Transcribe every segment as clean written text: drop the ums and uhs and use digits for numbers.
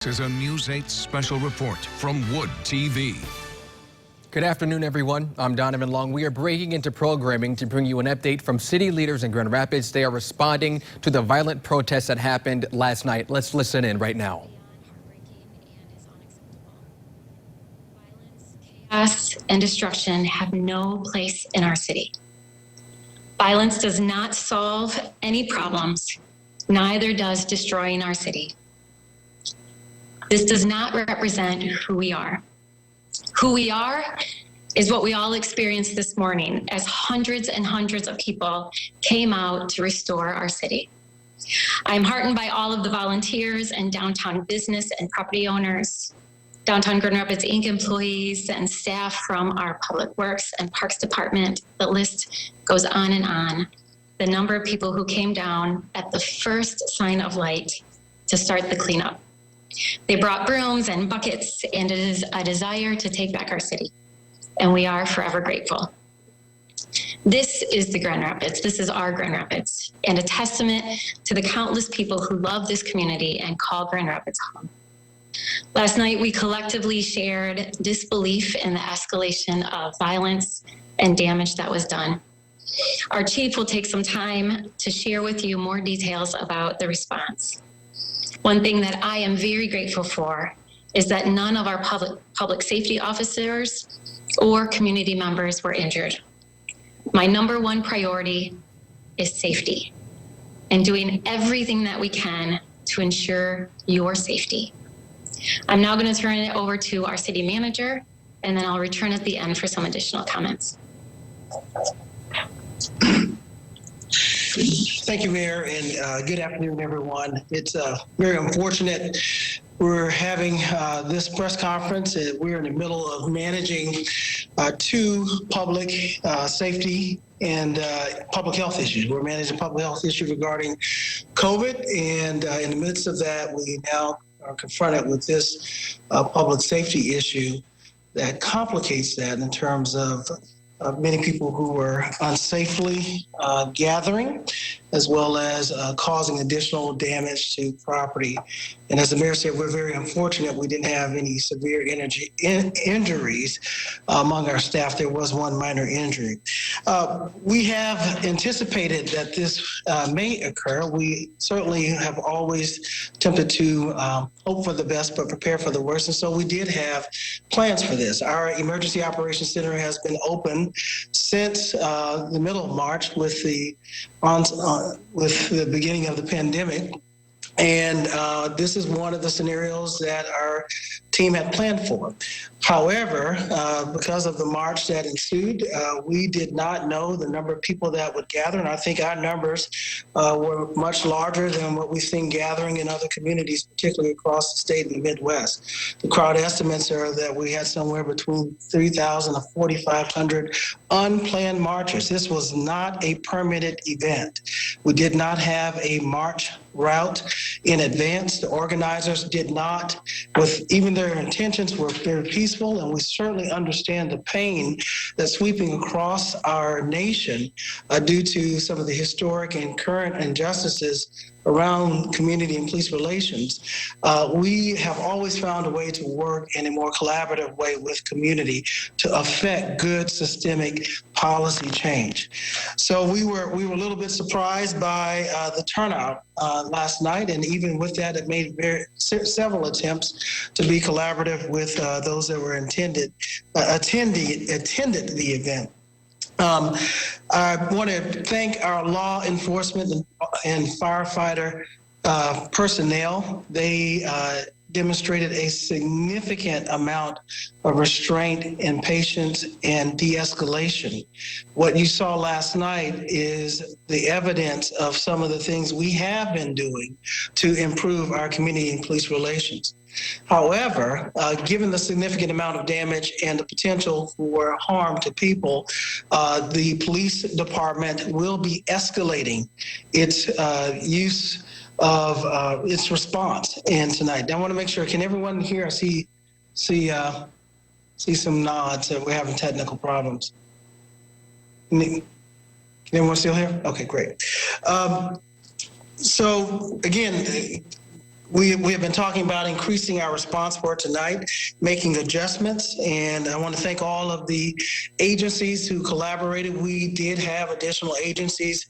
This is a News 8 special report from Wood TV. Good afternoon, everyone. I'm Donovan Long. We are breaking into programming to bring you an update from city leaders in Grand Rapids. They are responding to the violent protests that happened last night. Let's listen in right now. Chaos and destruction have no place in our city. Violence does not solve any problems, neither does destroying our city. This does not represent who we are. Who we are is what we all experienced this morning as hundreds and hundreds of people came out to restore our city. I'm heartened by all of the volunteers and downtown business and property owners, Downtown Grand Rapids Inc. employees and staff from our Public Works and Parks Department. The list goes on and on. The number of people who came down at the first sign of light to start the cleanup. They brought brooms and buckets and a desire to take back our city, and we are forever grateful. This is the Grand Rapids. This is our Grand Rapids, and a testament to the countless people who love this community and call Grand Rapids home. Last night, we collectively shared disbelief in the escalation of violence and damage that was done. Our chief will take some time to share with you more details about the response. One thing that I am very grateful for is that none of our public safety officers or community members were injured. My number one priority is safety and doing everything that we can to ensure your safety. I'm now going to turn it over to our city manager, and then I'll return at the end for some additional comments. Thank you, Mayor, and good afternoon, everyone. It's very unfortunate we're having this press conference. We're in the middle of managing two public safety and public health issues. We're managing a public health issue regarding COVID, and in the midst of that, we now are confronted with this public safety issue that complicates that in terms of many people who were unsafely gathering, as well as causing additional damage to property. And as the mayor said, we're very unfortunate we didn't have any severe injuries among our staff. There was one minor injury. We have anticipated that this may occur. We certainly have always attempted to hope for the best, but prepare for the worst. And so we did have plans for this. Our Emergency Operations Center has been open since the middle of March with the beginning of the pandemic. And this is one of the scenarios that our team had planned for. However, because of the march that ensued, we did not know the number of people that would gather. And I think our numbers were much larger than what we've seen gathering in other communities, particularly across the state in the Midwest. The crowd estimates are that we had somewhere between 3,000 to 4,500 unplanned marchers. This was not a permitted event. We did not have a march route in advance. The organizers did not, even their intentions were very peaceful, and we certainly understand the pain that's sweeping across our nation due to some of the historic and current injustices around community and police relations. We have always found a way to work in a more collaborative way with community to affect good systemic policy change. So we were a little bit surprised by the turnout last night, and even with that, it made several attempts to be collaborative with those that were attended the event. I want to thank our law enforcement and firefighter personnel. They demonstrated a significant amount of restraint and patience and de-escalation. What you saw last night is the evidence of some of the things we have been doing to improve our community and police relations. However, given the significant amount of damage and the potential for harm to people, the police department will be escalating its use of its response in tonight. I want to make sure, can everyone hear? I see some nods that we're having technical problems. Can everyone still hear? Okay, great. So again, We have been talking about increasing our response for tonight, making adjustments, and I want to thank all of the agencies who collaborated. We did have additional agencies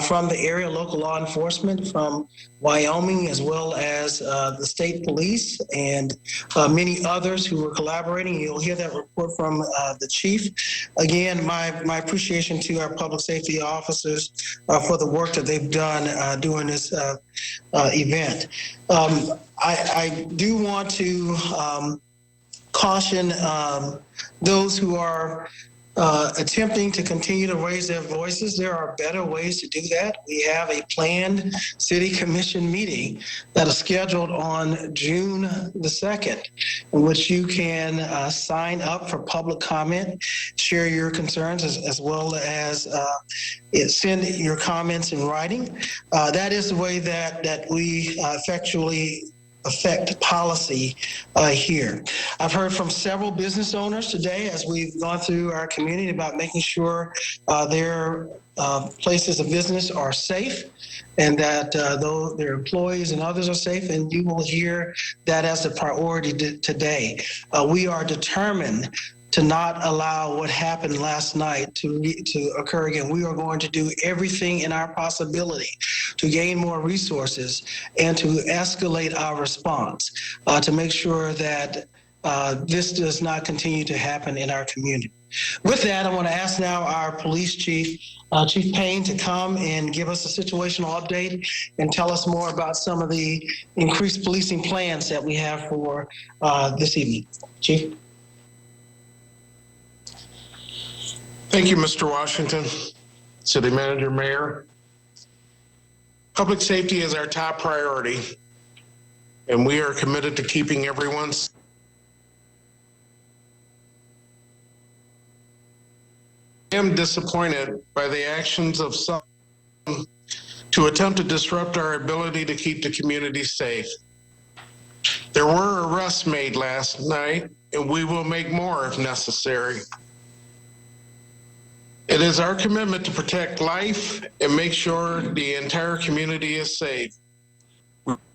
from the area, local law enforcement from Wyoming, as well as the state police and many others who were collaborating. You'll hear that report from the chief. Again, my appreciation to our public safety officers for the work that they've done during this event. I do want to caution those who are attempting to continue to raise their voices. There are better ways to do that. We have a planned city commission meeting that is scheduled on June the 2nd, in which you can sign up for public comment, share your concerns, as well as send your comments in writing. That is the way that we effectually affect policy here. I've heard from several business owners today as we've gone through our community about making sure their places of business are safe and that though their employees and others are safe, and you will hear that as a priority today. We are determined to not allow what happened last night to occur again. We are going to do everything in our possibility to gain more resources and to escalate our response to make sure that this does not continue to happen in our community. With that, I want to ask now our police chief, Chief Payne, to come and give us a situational update and tell us more about some of the increased policing plans that we have for this evening. Chief? Thank you, Mr. Washington, City Manager, Mayor. Public safety is our top priority, and we are committed to keeping everyone safe. I am disappointed by the actions of some to attempt to disrupt our ability to keep the community safe. There were arrests made last night, and we will make more if necessary. It is our commitment to protect life and make sure the entire community is safe.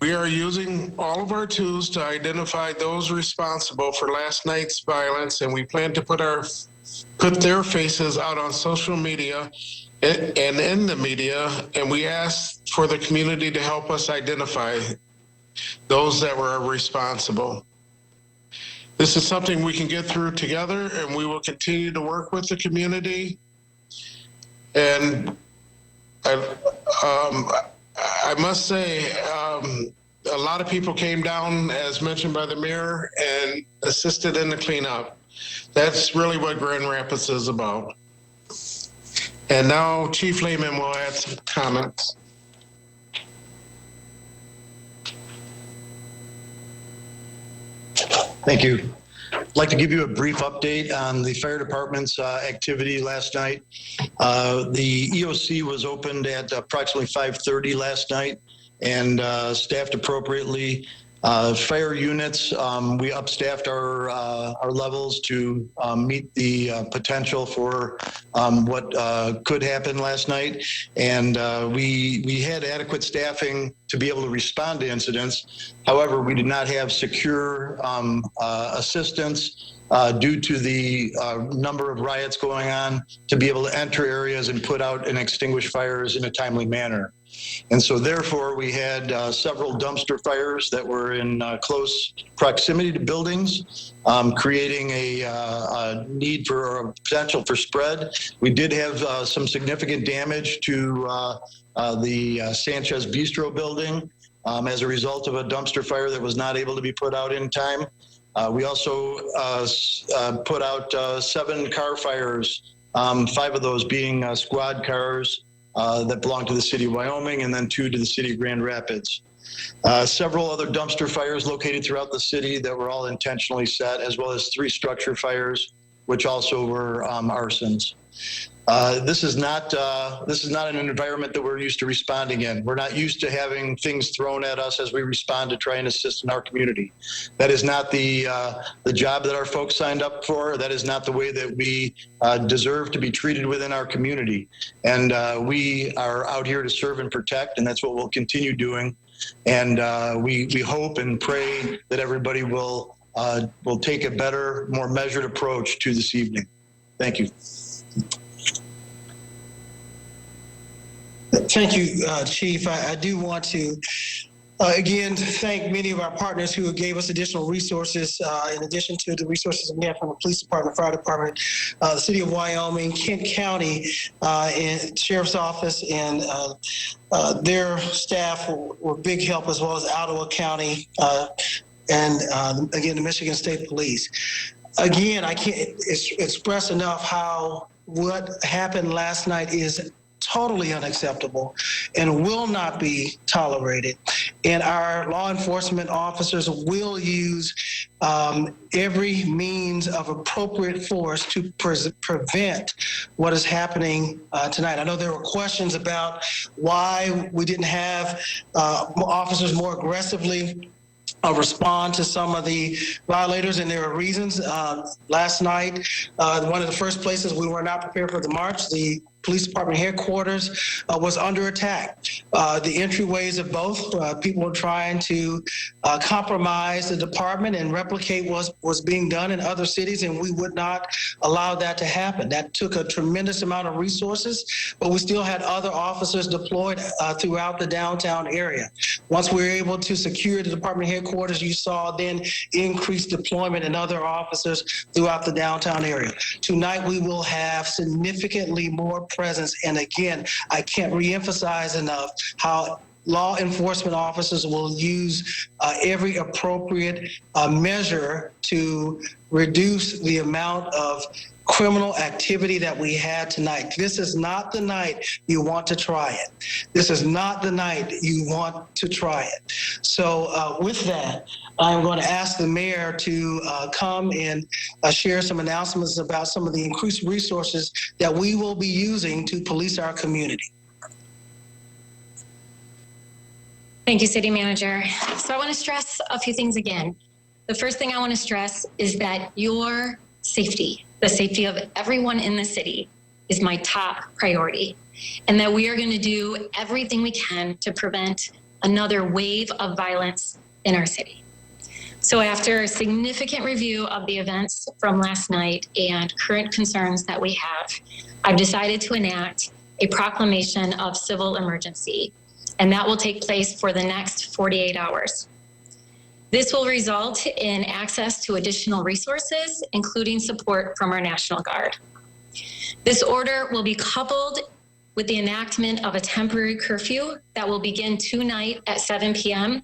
We are using all of our tools to identify those responsible for last night's violence, and we plan to put their faces out on social media and in the media, and we ask for the community to help us identify those that were responsible. This is something we can get through together, and we will continue to work with the community. And I must say, a lot of people came down, as mentioned by the mayor, and assisted in the cleanup. That's really what Grand Rapids is about. And now Chief Lehman will add some comments. Thank you. I'd like to give you a brief update on the fire department's activity last night. The EOC was opened at approximately 5:30 last night and staffed appropriately. Fire units, we upstaffed our levels to meet the potential for what could happen last night. And we had adequate staffing to be able to respond to incidents. However, we did not have secure assistance due to the number of riots going on to be able to enter areas and put out and extinguish fires in a timely manner. And so therefore we had several dumpster fires that were in close proximity to buildings, creating a need for a potential for spread. We did have some significant damage to the Sanchez Bistro building as a result of a dumpster fire that was not able to be put out in time. We also put out 7 car fires, 5 of those being squad cars that belong to the city of Wyoming, and then 2 to the city of Grand Rapids. Several other dumpster fires located throughout the city that were all intentionally set, as well as 3 structure fires, which also were arsons. This is not an environment that we're used to responding in. We're not used to having things thrown at us as we respond to try and assist in our community. That is not the job that our folks signed up for. That is not the way that we deserve to be treated within our community. And we are out here to serve and protect, and that's what we'll continue doing. And we hope and pray that everybody will take a better, more measured approach to this evening. Thank you. Thank you, Chief. I do want to again thank many of our partners who gave us additional resources in addition to the resources we have from the police department, fire department, the city of Wyoming, Kent County, and sheriff's office, and their staff were big help, as well as Ottawa County and again the Michigan State Police. Again, I can't express enough how what happened last night is totally unacceptable and will not be tolerated. And our law enforcement officers will use every means of appropriate force to prevent what is happening tonight. I know there were questions about why we didn't have officers more aggressively respond to some of the violators, and there are reasons. Last night, one of the first places we were not prepared for the march, the police department headquarters was under attack. The entryways of both, people were trying to compromise the department and replicate what was being done in other cities, and we would not allow that to happen. That took a tremendous amount of resources, but we still had other officers deployed throughout the downtown area. Once we were able to secure the department headquarters, you saw then increased deployment and other officers throughout the downtown area. Tonight, we will have significantly more presence. And again, I can't reemphasize enough how law enforcement officers will use every appropriate measure to reduce the amount of criminal activity that we had tonight. This is not the night you want to try it. This is not the night you want to try it. So with that, I'm going to ask the mayor to come and share some announcements about some of the increased resources that we will be using to police our community. Thank you, City Manager. So I want to stress a few things again. The first thing I want to stress is that your safety, the safety of everyone in the city, is my top priority, and that we are going to do everything we can to prevent another wave of violence in our city. So after a significant review of the events from last night and current concerns that we have, I've decided to enact a proclamation of civil emergency, and that will take place for the next 48 hours. This will result in access to additional resources, including support from our National Guard. This order will be coupled with the enactment of a temporary curfew that will begin tonight at 7 p.m.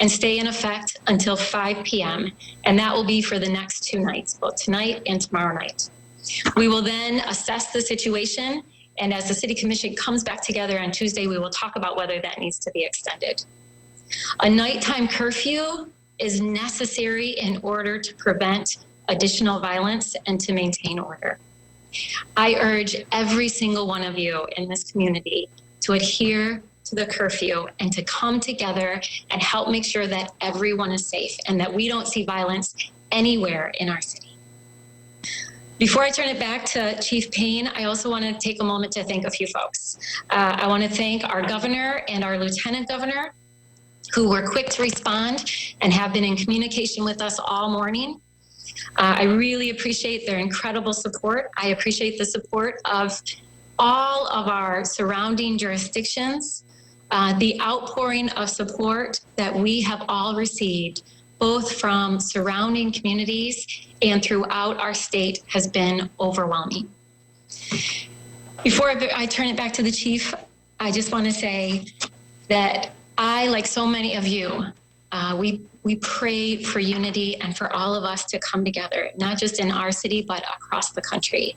and stay in effect until 5 p.m. And that will be for the next 2 nights, both tonight and tomorrow night. We will then assess the situation, and as the City Commission comes back together on Tuesday, we will talk about whether that needs to be extended. A nighttime curfew is necessary in order to prevent additional violence and to maintain order. I urge every single one of you in this community to adhere to the curfew and to come together and help make sure that everyone is safe and that we don't see violence anywhere in our city. Before I turn it back to Chief Payne, I also want to take a moment to thank a few folks. I want to thank our governor and our lieutenant governor, who were quick to respond and have been in communication with us all morning. I really appreciate their incredible support. I appreciate the support of all of our surrounding jurisdictions. The outpouring of support that we have all received, both from surrounding communities and throughout our state, has been overwhelming. Before I turn it back to the chief, I just want to say that I, like so many of you, we pray for unity and for all of us to come together, not just in our city, but across the country.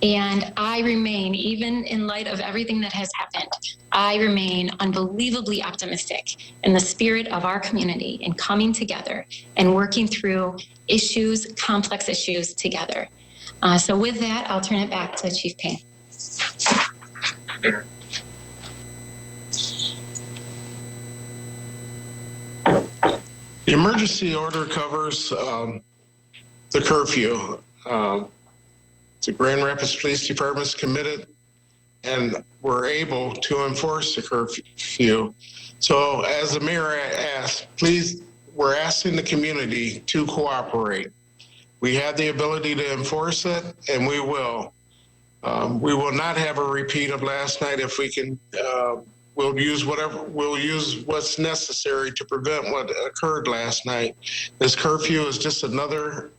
And I remain, even in light of everything that has happened, I remain unbelievably optimistic in the spirit of our community in coming together and working through issues, complex issues together. So with that, I'll turn it back to Chief Payne. The emergency order covers the curfew. The Grand Rapids Police Department is committed and we're able to enforce the curfew. So as the mayor asked, please, we're asking the community to cooperate. We have the ability to enforce it, and we will. We will not have a repeat of last night if we can. We'll use what's necessary to prevent what occurred last night. This curfew is just another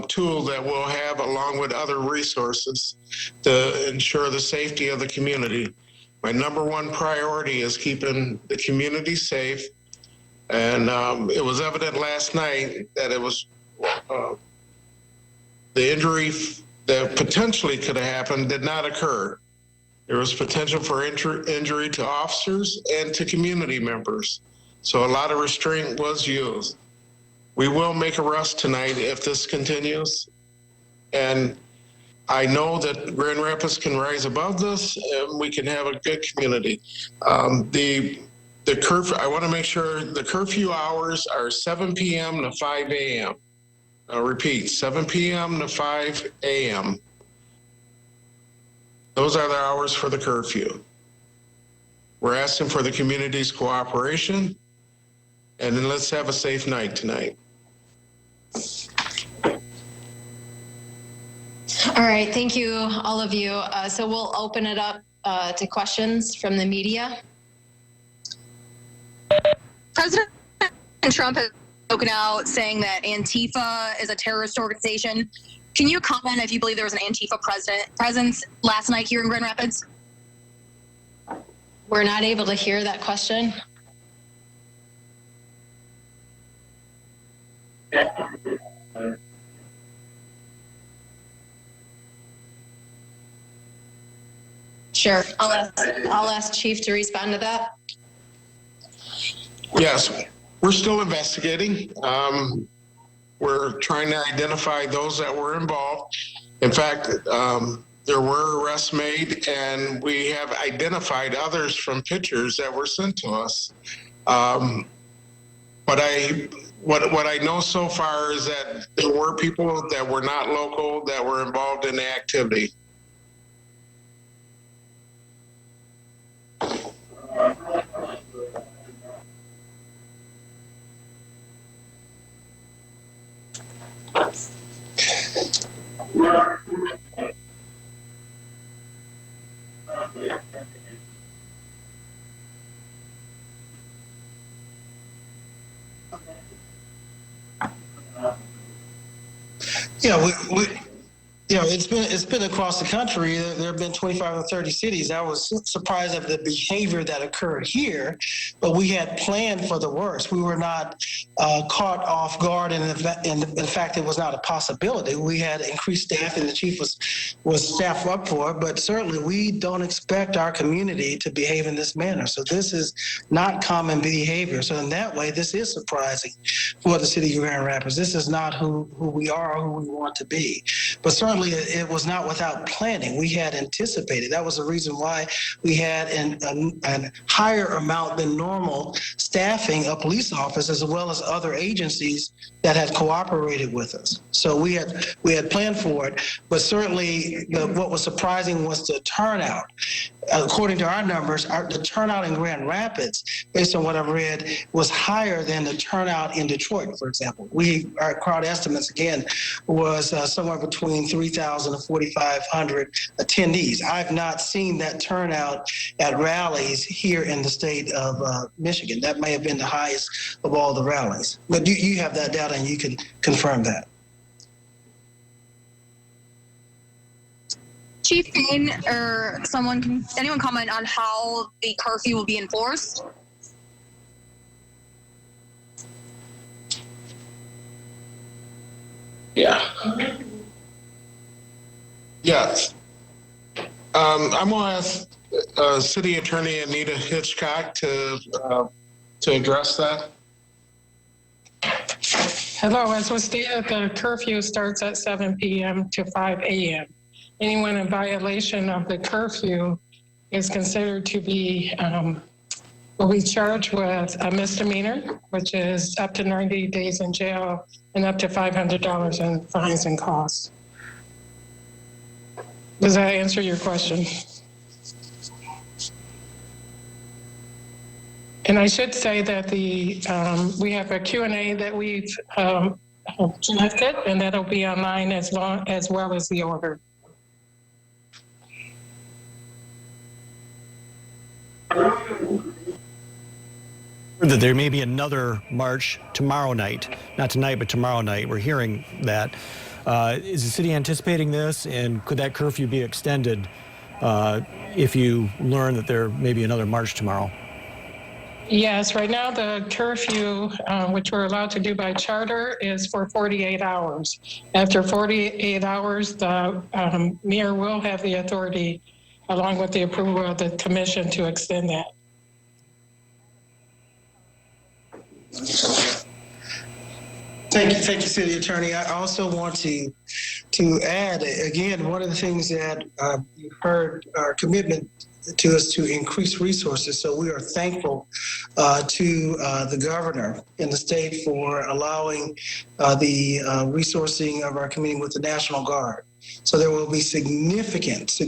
tool that we'll have along with other resources to ensure the safety of the community. My number one priority is keeping the community safe. And it was evident last night that it was the injury that potentially could have happened did not occur. There was potential for injury to officers and to community members. So a lot of restraint was used. We will make arrests tonight if this continues. And I know that Grand Rapids can rise above this and we can have a good community. The curfew, I want to make sure the curfew hours are 7 p.m. to 5 a.m. I'll repeat, 7 p.m. to 5 a.m. Those are the hours for the curfew. We're asking for the community's cooperation, and then let's have a safe night tonight. All right, thank you, all of you. So we'll open it up to questions from the media. President Trump has spoken out saying that Antifa is a terrorist organization. Can you comment if you believe there was an Antifa presence last night here in Grand Rapids? We're not able to hear that question. Sure, I'll ask Chief to respond to that. Yes, we're still investigating. We're trying to identify those that were involved. In fact, there were arrests made, and we have identified others from pictures that were sent to us. But what I know so far is that there were people that were not local that were involved in the activity. Yeah, it's been across the country. There have been 25 or 30 cities. I was surprised at the behavior that occurred here, but we had planned for the worst. We were not caught off guard, and in fact, it was not a possibility. We had increased staff, and the chief was staffed up for it. But certainly, we don't expect our community to behave in this manner. So this is not common behavior. So in that way, this is surprising for the city of Grand Rapids. This is not who we are or who we want to be. But certainly, it was not without planning. We had anticipated. That was the reason why we had a higher amount than normal staffing of police officers as well as other agencies that had cooperated with us. So we had planned for it, but certainly what was surprising was the turnout. According to our numbers, the turnout in Grand Rapids, based on what I've read, was higher than the turnout in Detroit, for example. Our crowd estimates, again, was somewhere between 3,000 and 4,500 attendees. I've not seen that turnout at rallies here in the state of Michigan. That may have been the highest of all the rallies. But you have that data and you can confirm that. Chief Payne or anyone comment on how the curfew will be enforced? Yeah. Yes. I'm going to ask City Attorney Anita Hitchcock to address that. Hello, as was stated, the curfew starts at 7 p.m. to 5 a.m. Anyone in violation of the curfew is considered to be, will be charged with a misdemeanor, which is up to 90 days in jail and up to $500 in fines and costs. Does that answer your question? And I should say that we have a Q&A that we've drafted, and that'll be online as well as the order. That there may be another march tomorrow night, not tonight, but tomorrow night. We're hearing that. Is the city anticipating this, and could that curfew be extended if you learn that there may be another march tomorrow? Yes, right now the curfew, which we're allowed to do by charter, is for 48 hours. After 48 hours, the mayor will have the authority, along with the approval of the commission, to extend that. Thank you, City Attorney. I also want to add, again, one of the things that you've heard our commitment to us to increase resources. So we are thankful to the governor in the state for allowing the resourcing of our community with the National Guard. So there will be significant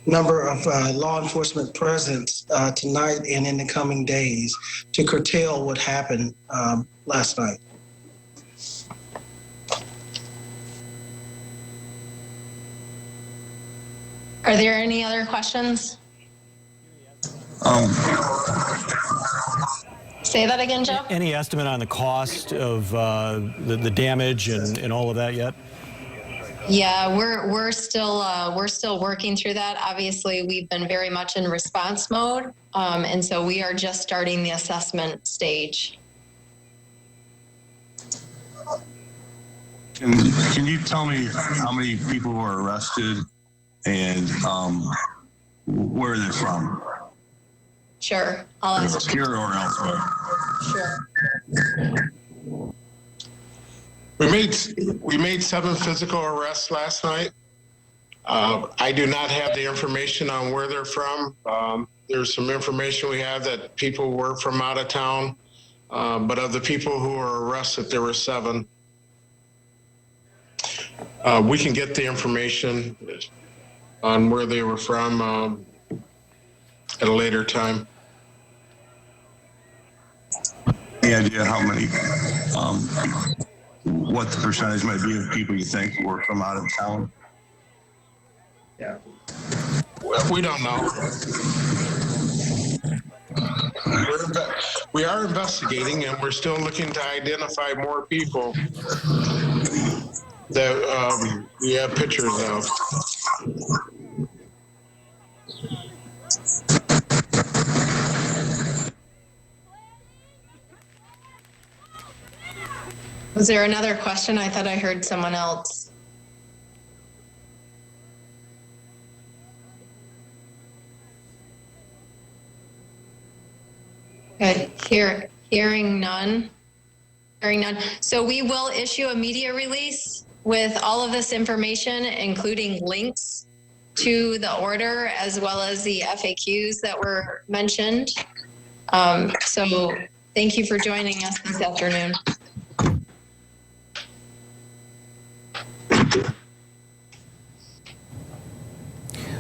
number of law enforcement presence tonight and in the coming days to curtail what happened last night. Are there any other questions? Say that again, Joe? Any estimate on the cost of the damage and all of that yet? Yeah, we're still working through that. Obviously, we've been very much in response mode, and so we are just starting the assessment stage. Can you tell me how many people were arrested and where they're from? Sure, I'll ask. Here or elsewhere? Sure. We made 7 physical arrests last night. I do not have the information on where they're from. There's some information we have that people were from out of town, but of the people who were arrested, there were 7. We can get the information on where they were from at a later time. Any idea how many, what the percentage might be of people you think were from out of town? Yeah. Well, we don't know. We are investigating, and we're still looking to identify more people that we have pictures of. Was there another question? I thought I heard someone else. Okay, hearing none. So we will issue a media release with all of this information, including links to the order as well as the FAQs that were mentioned. So thank you for joining us this afternoon.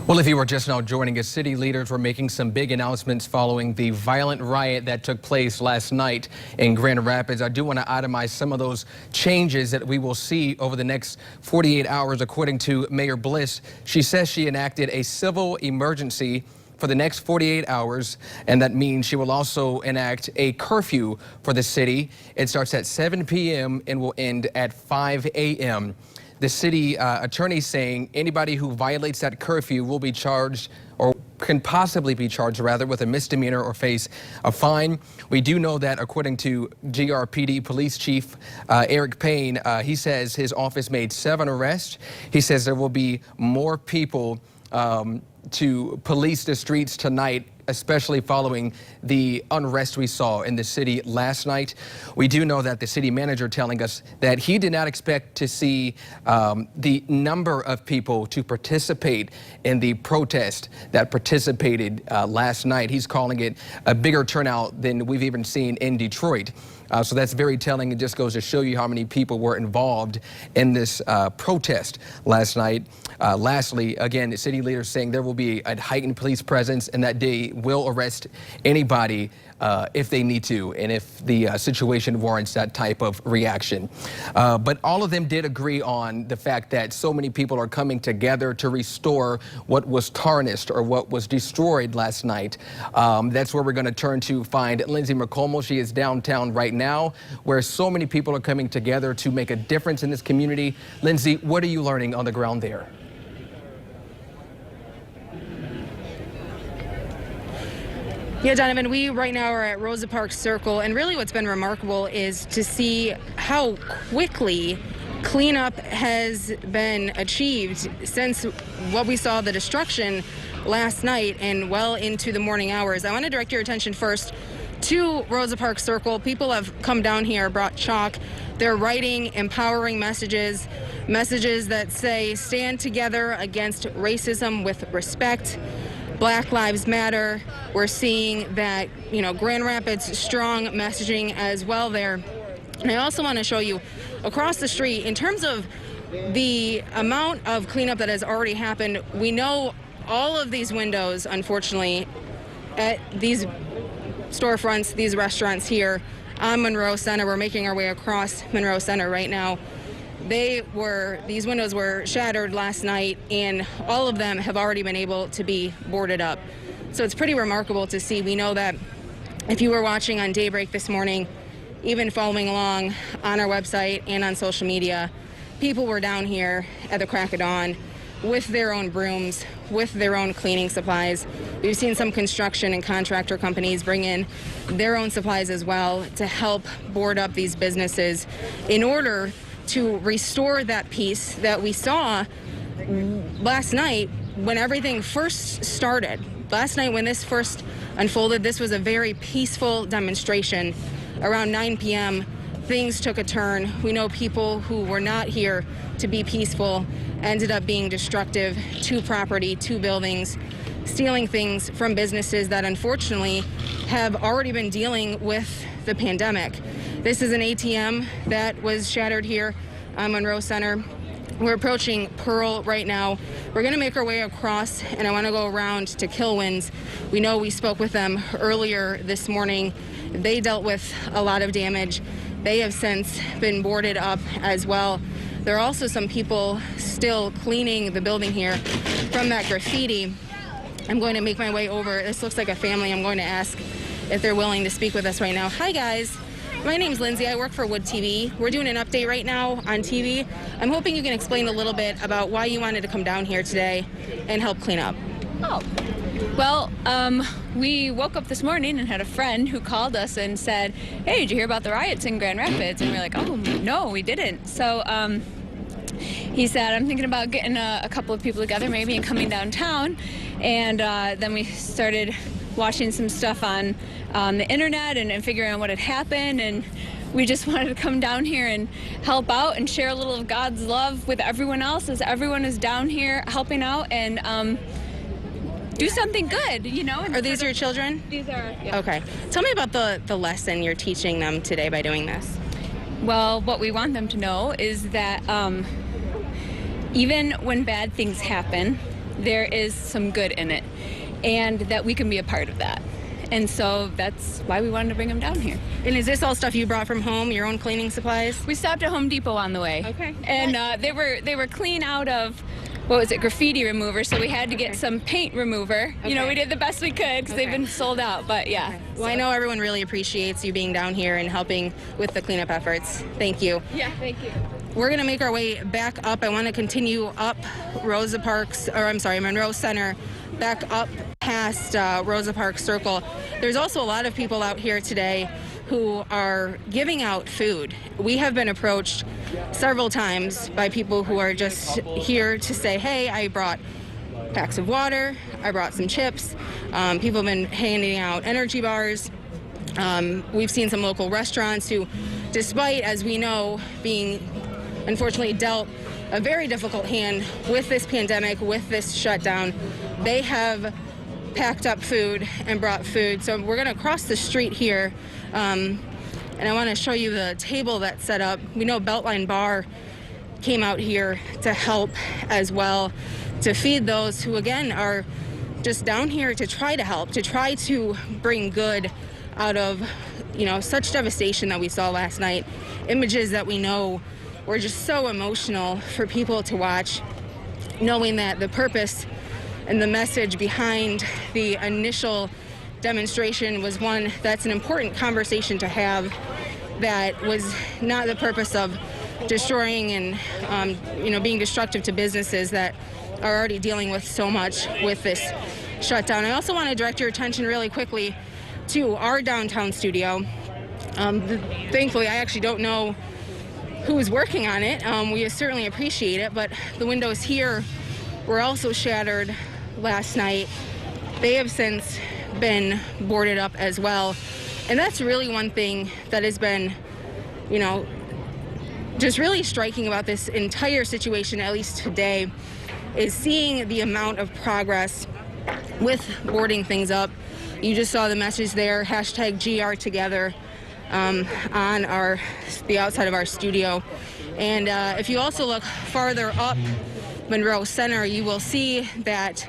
Well, if you were just now joining us, city leaders were making some big announcements following the violent riot that took place last night in Grand Rapids. I do want to itemize some of those changes that we will see over the next 48 hours. According to Mayor Bliss, she says she enacted a civil emergency for the next 48 hours, and that means she will also enact a curfew for the city. It starts at 7 p.m. and will end at 5 a.m. The city attorney saying anybody who violates that curfew will be charged, or can possibly be charged rather, with a misdemeanor or face a fine. We do know that according to GRPD Police Chief Eric Payne, he says his office made 7 arrests. He says there will be more people to police the streets tonight, especially following the unrest we saw in the city last night. We do know that the city manager telling us that he did not expect to see the number of people to participate in the protest that participated last night. He's calling it a bigger turnout than we've even seen in Detroit. So that's very telling. It just goes to show you how many people were involved in this protest last night. Lastly, again, the city leaders saying there will be a heightened police presence and that they will arrest anybody if they need to and if the situation warrants that type of reaction. But all of them did agree on the fact that so many people are coming together to restore what was tarnished or what was destroyed last night. That's where we're going to turn to find Lindsay McColmo. She is downtown right now, where so many people are coming together to make a difference in this community. Lindsay, what are you learning on the ground there? Yeah, Donovan, we right now are at Rosa Parks Circle, and really what's been remarkable is to see how quickly cleanup has been achieved since what we saw the destruction last night and well into the morning hours. I want to direct your attention first to Rosa Parks Circle. People have come down here, brought chalk. They're writing empowering messages that say stand together against racism with respect. Black Lives Matter. We're seeing that, Grand Rapids strong messaging as well there. And I also want to show you across the street, in terms of the amount of cleanup that has already happened, we know all of these windows, unfortunately, at these storefronts, these restaurants here on Monroe Center. We're making our way across Monroe Center right now. These windows were shattered last night, and all of them have already been able to be boarded up. So it's pretty remarkable to see. We know that if you were watching on Daybreak this morning, even following along on our website and on social media, people were down here at the crack of dawn with their own brooms, with their own cleaning supplies. We've seen some construction and contractor companies bring in their own supplies as well to help board up these businesses in order to restore that peace that we saw last night when everything first started. Last night when this first unfolded, this was a very peaceful demonstration. Around 9 p.m., things took a turn. We know people who were not here to be peaceful ended up being destructive to property, to buildings, stealing things from businesses that unfortunately have already been dealing with the pandemic. This is an ATM that was shattered here on Monroe Center. We're approaching Pearl right now. We're going to make our way across, and I want to go around to Kilwins. We know we spoke with them earlier this morning. They dealt with a lot of damage. They have since been boarded up as well. There are also some people still cleaning the building here from that graffiti. I'm going to make my way over. This looks like a family. I'm going to ask if they're willing to speak with us right now. Hi, guys. My name's Lindsay. I work for Wood TV. We're doing an update right now on TV. I'm hoping you can explain a little bit about why you wanted to come down here today and help clean up. Oh, well, we woke up this morning and had a friend who called us and said, hey, did you hear about the riots in Grand Rapids? And we're like, oh, no, we didn't. So he said, I'm thinking about getting a couple of people together maybe and coming downtown. And then we started watching some stuff on the internet and figuring out what had happened, and we just wanted to come down here and help out and share a little of God's love with everyone else as everyone is down here helping out and do something good, Are these your children? These are, yeah. Okay. Tell me about the lesson you're teaching them today by doing this. Well, what we want them to know is that even when bad things happen, there is some good in it, and that we can be a part of that. And so that's why we wanted to bring them down here. And is this all stuff you brought from home, your own cleaning supplies? We stopped at Home Depot on the way. Okay. And they were clean out of, graffiti remover, so we had to get some paint remover. Okay. We did the best we could because they've been sold out, but yeah. Okay. Well, I know everyone really appreciates you being down here and helping with the cleanup efforts. Thank you. Yeah, thank you. We're going to make our way back up. I want to continue up Monroe Center, back up past Rosa Parks Circle. There's also a lot of people out here today who are giving out food. We have been approached several times by people who are just here to say, hey, I brought packs of water, I brought some chips. People have been handing out energy bars. We've seen some local restaurants who, despite, as we know, being unfortunately dealt a very difficult hand with this pandemic, with this shutdown, they have packed up food and brought food. So we're going to cross the street here And I want to show you the table that's set up. We know Beltline Bar came out here to help as well, to feed those who, again, are just down here to try to help, to try to bring good out of, such devastation that we saw last night. Images that we know were just so emotional for people to watch, knowing that the purpose and the message behind the initial demonstration was one that's an important conversation to have, that was not the purpose of destroying and being destructive to businesses that are already dealing with so much with this shutdown. I also want to direct your attention really quickly to our downtown studio. Thankfully, I actually don't know who's working on it. We certainly appreciate it, but the windows here were also shattered last night. They have since been boarded up as well. And that's really one thing that has been, just really striking about this entire situation, at least today, is seeing the amount of progress with boarding things up. You just saw the message there, #GRTogether, on the outside of our studio. And if you also look farther up Monroe Center, you will see that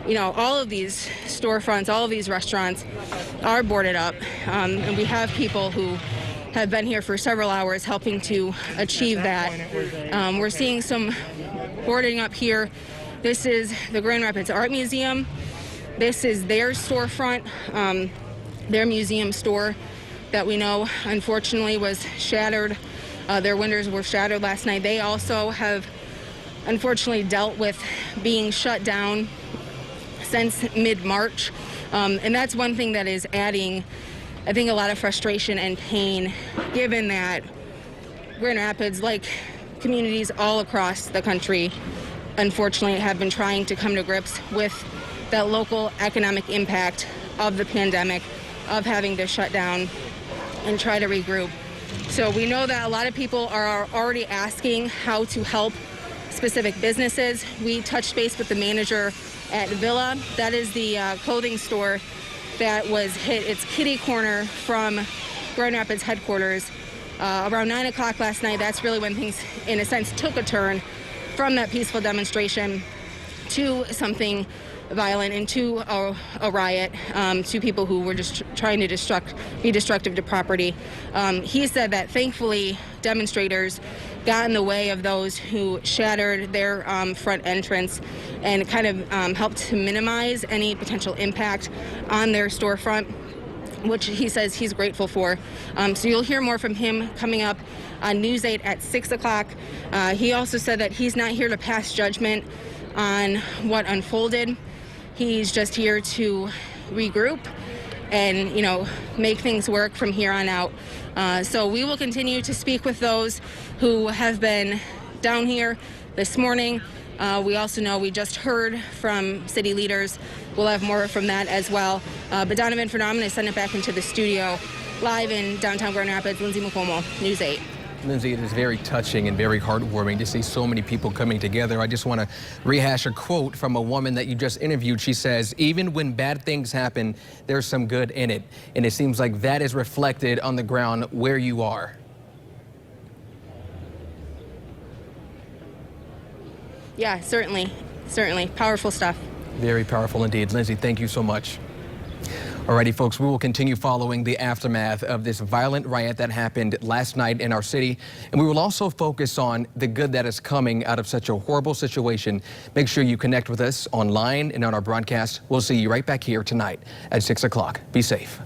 all of these storefronts, all of these restaurants are boarded up. And we have people who have been here for several hours helping to achieve that. We're seeing some boarding up here. This is the Grand Rapids Art Museum. This is their storefront, their museum store that we know unfortunately was shattered. Their windows were shattered last night. They also have unfortunately dealt with being shut down since mid-March. And that's one thing that is adding, I think, a lot of frustration and pain, given that Grand Rapids, like communities all across the country, unfortunately have been trying to come to grips with that local economic impact of the pandemic, of having to shut down and try to regroup. So we know that a lot of people are already asking how to help specific businesses. We touched base with the manager at Villa. That is the clothing store that was hit. It's kitty corner from Grand Rapids headquarters. Around 9 o'clock last night, that's really when things, in a sense, took a turn from that peaceful demonstration to something violent and to a riot, to people who were just trying to be destructive to property. He said that thankfully demonstrators got in the way of those who shattered their front entrance and kind of helped to minimize any potential impact on their storefront, which he says he's grateful for. So you'll hear more from him coming up on News 8 at 6 o'clock. He also said that he's not here to pass judgment on what unfolded. He's just here to regroup and, make things work from here on out. So we will continue to speak with those who have been down here this morning. We also know we just heard from city leaders. We'll have more from that as well. But Donovan, for now, I'm going to send it back into the studio. Live in downtown Grand Rapids, Lindsay McComo, News 8. Lindsay, it is very touching and very heartwarming to see so many people coming together. I just want to rehash a quote from a woman that you just interviewed. She says, even when bad things happen, there's some good in it. And it seems like that is reflected on the ground where you are. Yeah, certainly. Powerful stuff. Very powerful indeed. Lindsay, thank you so much. Alrighty, folks, we will continue following the aftermath of this violent riot that happened last night in our city. And we will also focus on the good that is coming out of such a horrible situation. Make sure you connect with us online and on our broadcast. We'll see you right back here tonight at 6 o'clock. Be safe.